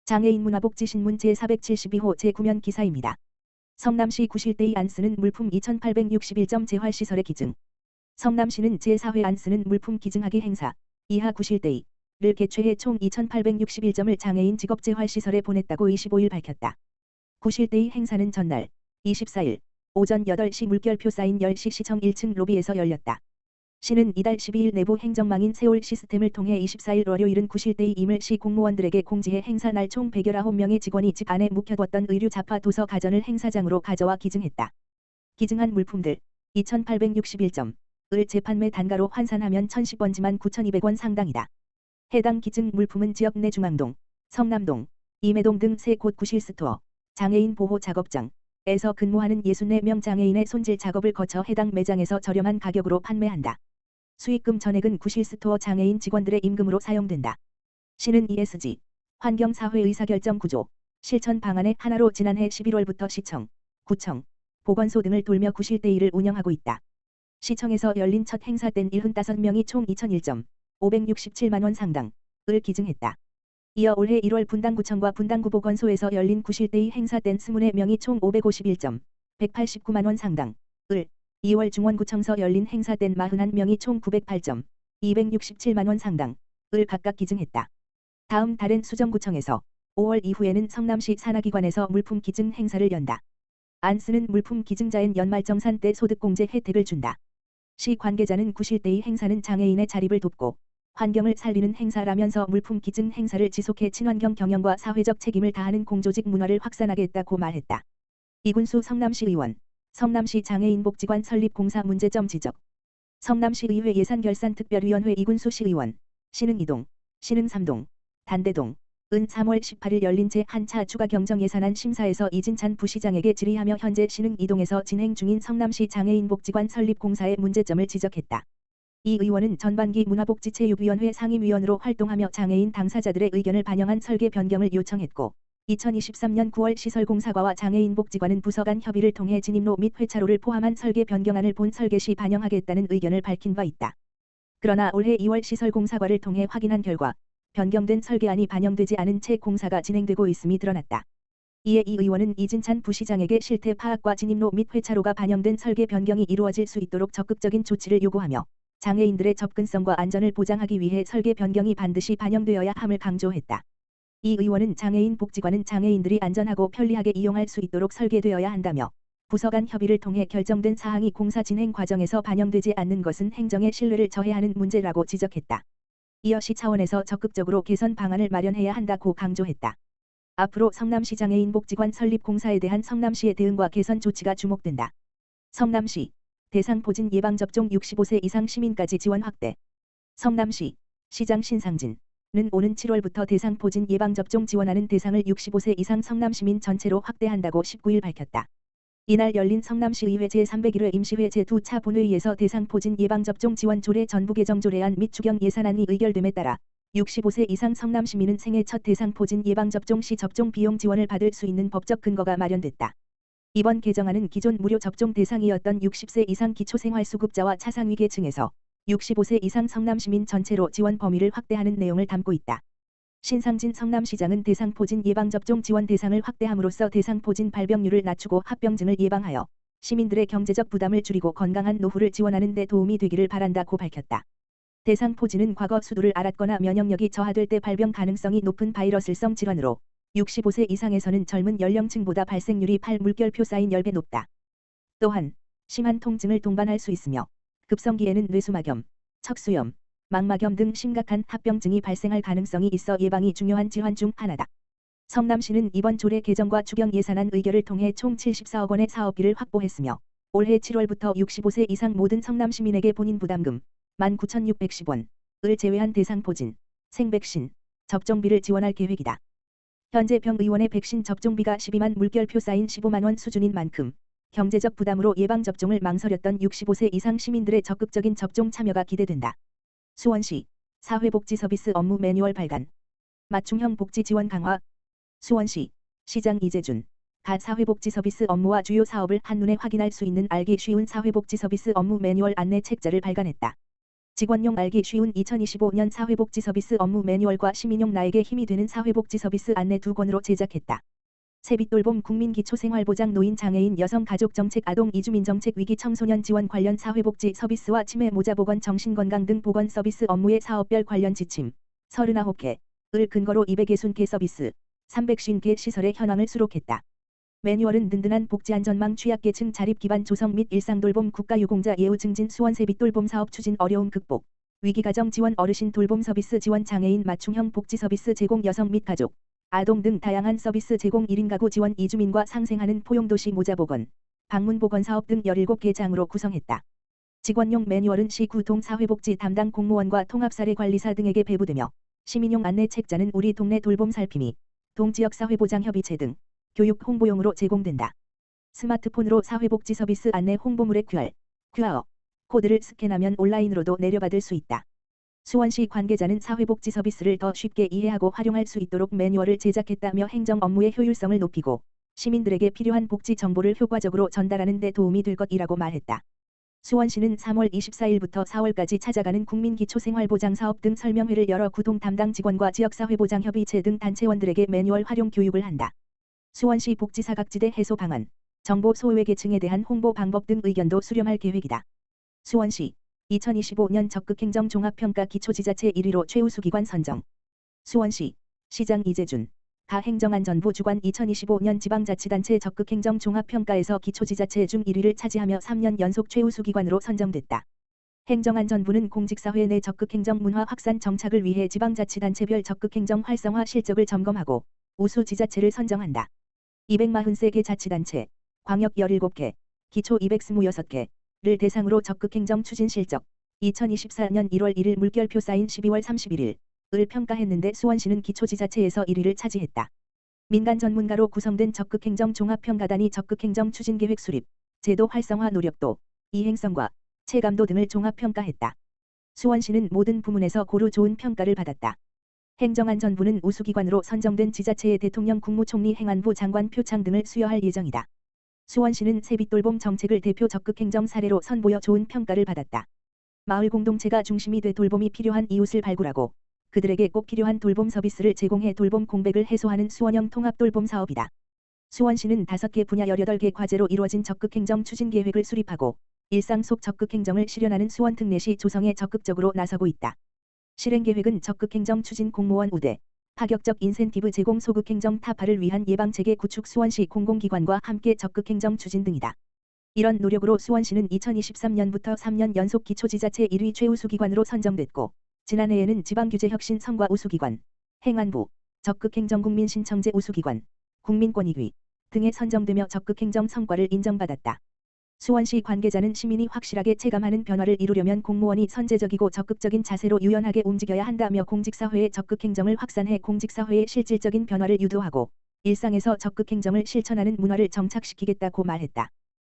장애인 문화복지신문 제472호 제9면 기사입니다. 성남시 구실대이 안쓰는 물품 2861점 재활시설의 기증. 성남시는 제4회 안쓰는 물품 기증하기 행사 이하 구실대이를 개최해 총 2861점을 장애인 직업재활시설에 보냈다고 25일 밝혔다. 구실대이 행사는 전날 24일 오전 8시 물결표 사인 10시 시청 1층 로비에서 열렸다. 시는 이달 12일 내부 행정망인 세올 시스템을 통해 24일 월요일은 구실대이 임을 시 공무원들에게 공지해 행사 날 총 119명의 직원이 집 안에 묵혀뒀던 의류 잡화 도서 가전을 행사장으로 가져와 기증했다. 기증한 물품들 2861점을 재판매 단가로 환산하면 1010원지만 9,200원 상당이다. 해당 기증 물품은 지역 내 중앙동, 성남동, 임해동 등 3곳 구실스토어, 장애인 보호 작업장에서 근무하는 64명 장애인의 손질 작업을 거쳐 해당 매장에서 저렴한 가격으로 판매한다. 수익금 전액은 구실스토어 장애인 직원들의 임금으로 사용된다. 시는 ESG, 환경사회 의사결정 구조, 실천 방안의 하나로 지난해 11월부터 시청, 구청, 보건소 등을 돌며 구실대이를 운영하고 있다. 시청에서 열린 첫 행사 땐 75명이 총 2001점, 567만원 상당을 기증했다. 이어 올해 1월 분당구청과 분당구보건소에서 열린 구실대이 행사 땐 24명이 총 551점, 189만원 상당을, 2월 중원구청서 열린 행사 땐 41명이 총 908점, 267만원 상당을 각각 기증했다. 다음 달엔 수정구청에서, 5월 이후에는 성남시 산하기관에서 물품 기증 행사를 연다. 안쓰는 물품 기증자엔 연말정산 때 소득공제 혜택을 준다. 시 관계자는 구실대이 행사는 장애인의 자립을 돕고 환경을 살리는 행사라면서 물품 기증 행사를 지속해 친환경 경영과 사회적 책임을 다하는 공조직 문화를 확산하겠다고 말했다. 이군수 성남시 의원, 성남시 장애인복지관 설립 공사 문제점 지적. 성남시의회 예산결산특별위원회 이군수 시의원, 시흥 2동, 시흥 3동, 단대동, 은 3월 18일 열린 제1차 추가 경정 예산안 심사에서 이진찬 부시장에게 질의하며 현재 시흥 2동에서 진행 중인 성남시 장애인복지관 설립 공사의 문제점을 지적했다. 이 의원은 전반기 문화복지체육위원회 상임위원으로 활동하며 장애인 당사자들의 의견을 반영한 설계 변경을 요청했고 2023년 9월 시설공사과와 장애인복지관은 부서 간 협의를 통해 진입로 및 회차로를 포함한 설계 변경안을 본 설계 시 반영하겠다는 의견을 밝힌 바 있다. 그러나 올해 2월 시설공사과를 통해 확인한 결과 변경된 설계안이 반영되지 않은 채 공사가 진행되고 있음이 드러났다. 이에 이 의원은 이진찬 부시장에게 실태 파악과 진입로 및 회차로가 반영된 설계 변경이 이루어질 수 있도록 적극적인 조치를 요구하며 장애인들의 접근성과 안전을 보장하기 위해 설계 변경이 반드시 반영되어야 함을 강조했다. 이 의원은 장애인 복지관은 장애인들이 안전하고 편리하게 이용할 수 있도록 설계되어야 한다며 부서 간 협의를 통해 결정된 사항이 공사 진행 과정에서 반영되지 않는 것은 행정의 신뢰를 저해하는 문제라고 지적했다. 이어 시 차원에서 적극적으로 개선 방안을 마련해야 한다고 강조했다. 앞으로 성남시 장애인복지관 설립 공사에 대한 성남시의 대응과 개선 조치가 주목된다. 성남시 대상 포진 예방접종 65세 이상 시민까지 지원 확대. 성남시 시장 신상진은 오는 7월부터 대상 포진 예방접종 지원하는 대상을 65세 이상 성남시민 전체로 확대한다고 19일 밝혔다. 이날 열린 성남시의회 제301회 임시회 제2차 본회의에서 대상 포진 예방접종 지원 조례 전부 개정 조례안 및 추경 예산안이 의결됨에 따라 65세 이상 성남시민은 생애 첫 대상 포진 예방접종 시 접종 비용 지원을 받을 수 있는 법적 근거가 마련됐다. 이번 개정안은 기존 무료 접종 대상이었던 60세 이상 기초생활수급자와 차상위계층에서 65세 이상 성남시민 전체로 지원 범위를 확대하는 내용을 담고 있다. 신상진 성남시장은 대상 포진 예방접종 지원 대상을 확대함으로써 대상 포진 발병률을 낮추고 합병증을 예방하여 시민들의 경제적 부담을 줄이고 건강한 노후를 지원하는 데 도움이 되기를 바란다고 밝혔다. 대상 포진은 과거 수두를 앓았거나 면역력이 저하될 때 발병 가능성이 높은 바이러스성 질환으로 65세 이상에서는 젊은 연령층보다 발생률이 8물결표 사인 10배 높다. 또한 심한 통증을 동반할 수 있으며 급성기에는 뇌수막염, 척수염, 망막염 등 심각한 합병증이 발생할 가능성이 있어 예방이 중요한 질환 중 하나다. 성남시는 이번 조례 개정과 추경 예산안 의결을 통해 총 74억 원의 사업비를 확보했으며 올해 7월부터 65세 이상 모든 성남시민에게 본인 부담금 19,610원을 제외한 대상 포진, 생백신, 접종비를 지원할 계획이다. 현재 병의원의 백신 접종비가 12만 물결표 사인 15만 원 수준인 만큼 경제적 부담으로 예방접종을 망설였던 65세 이상 시민들의 적극적인 접종 참여가 기대된다. 수원시 사회복지서비스 업무 매뉴얼 발간. 맞춤형 복지 지원 강화. 수원시 시장 이재준 가 사회복지서비스 업무와 주요 사업을 한눈에 확인할 수 있는 알기 쉬운 사회복지서비스 업무 매뉴얼 안내 책자를 발간했다. 직원용 알기 쉬운 2025년 사회복지 서비스 업무 매뉴얼과 시민용 나에게 힘이 되는 사회복지 서비스 안내 2권으로 제작했다. 세빛돌봄 국민기초생활보장 노인 장애인 여성 가족정책 아동 이주민 정책 위기 청소년 지원 관련 사회복지 서비스와 치매 모자 보건 정신건강 등 보건 서비스 업무의 사업별 관련 지침 39개을 근거로 260개 서비스 350개 시설의 현황을 수록했다. 매뉴얼은 든든한 복지안전망 취약계층 자립기반 조성 및 일상돌봄 국가유공자 예우 증진 수원 세빛돌봄 사업 추진 어려움 극복 위기가정 지원 어르신 돌봄 서비스 지원 장애인 맞춤형 복지 서비스 제공 여성 및 가족 아동 등 다양한 서비스 제공 1인 가구 지원 이주민과 상생하는 포용도시 모자보건, 방문보건 사업 등 17개 장으로 구성했다. 직원용 매뉴얼은 시구 동사회복지 담당 공무원과 통합사례관리사 등에게 배부되며 시민용 안내 책자는 우리 동네 돌봄 살피미, 동지역사회보장협의체 등 교육 홍보용으로 제공된다. 스마트폰으로 사회복지 서비스 안내 홍보물의 QR 코드를 스캔하면 온라인으로도 내려받을 수 있다. 수원시 관계자는 사회복지 서비스를 더 쉽게 이해하고 활용할 수 있도록 매뉴얼을 제작했다며 행정 업무의 효율성을 높이고 시민들에게 필요한 복지 정보를 효과적으로 전달하는 데 도움이 될 것이라고 말했다. 수원시는 3월 24일부터 4월까지 찾아가는 국민기초생활보장사업 등 설명회를 열어 구동 담당 직원과 지역사회보장협의체 등 단체원들에게 매뉴얼 활용 교육을 한다. 수원시 복지사각지대 해소 방안, 정보 소외계층에 대한 홍보 방법 등 의견도 수렴할 계획이다. 수원시 2025년 적극행정 종합평가 기초지자체 1위로 최우수기관 선정. 수원시 시장 이재준 가 행정안전부 주관 2025년 지방자치단체 적극행정 종합평가에서 기초지자체 중 1위를 차지하며 3년 연속 최우수기관으로 선정됐다. 행정안전부는 공직사회 내 적극행정 문화 확산 정착을 위해 지방자치단체별 적극행정 활성화 실적을 점검하고 우수 지자체를 선정한다. 243개 자치단체, 광역 17개, 기초 226개를 대상으로 적극행정 추진 실적 2024년 1월 1일 물결표 쌓인 12월 31일을 평가했는데 수원시는 기초지자체에서 1위를 차지했다. 민간 전문가로 구성된 적극행정 종합평가단이 적극행정 추진계획 수립, 제도 활성화 노력도, 이행성과 체감도 등을 종합평가했다. 수원시는 모든 부문에서 고루 좋은 평가를 받았다. 행정안전부는 우수기관으로 선정된 지자체의 대통령 국무총리 행안부 장관 표창 등을 수여할 예정이다. 수원시는 세빛돌봄 정책을 대표 적극행정 사례로 선보여 좋은 평가를 받았다. 마을 공동체가 중심이 돼 돌봄이 필요한 이웃을 발굴하고 그들에게 꼭 필요한 돌봄 서비스를 제공해 돌봄 공백을 해소하는 수원형 통합돌봄 사업이다. 수원시는 5개 분야 18개 과제로 이루어진 적극행정 추진계획을 수립하고 일상 속 적극행정을 실현하는 수원 특례시 조성에 적극적으로 나서고 있다. 실행계획은 적극행정 추진 공무원 우대, 파격적 인센티브 제공 소극행정 타파를 위한 예방체계 구축 수원시 공공기관과 함께 적극행정 추진 등이다. 이런 노력으로 수원시는 2023년부터 3년 연속 기초지자체 1위 최우수기관으로 선정됐고 지난해에는 지방규제혁신 성과 우수기관, 행안부, 적극행정국민신청제 우수기관, 국민권익위 등에 선정되며 적극행정 성과를 인정받았다. 수원시 관계자는 시민이 확실하게 체감하는 변화를 이루려면 공무원이 선제적이고 적극적인 자세로 유연하게 움직여야 한다며 공직사회의 적극행정을 확산해 공직사회의 실질적인 변화를 유도하고 일상에서 적극행정을 실천하는 문화를 정착시키겠다고 말했다.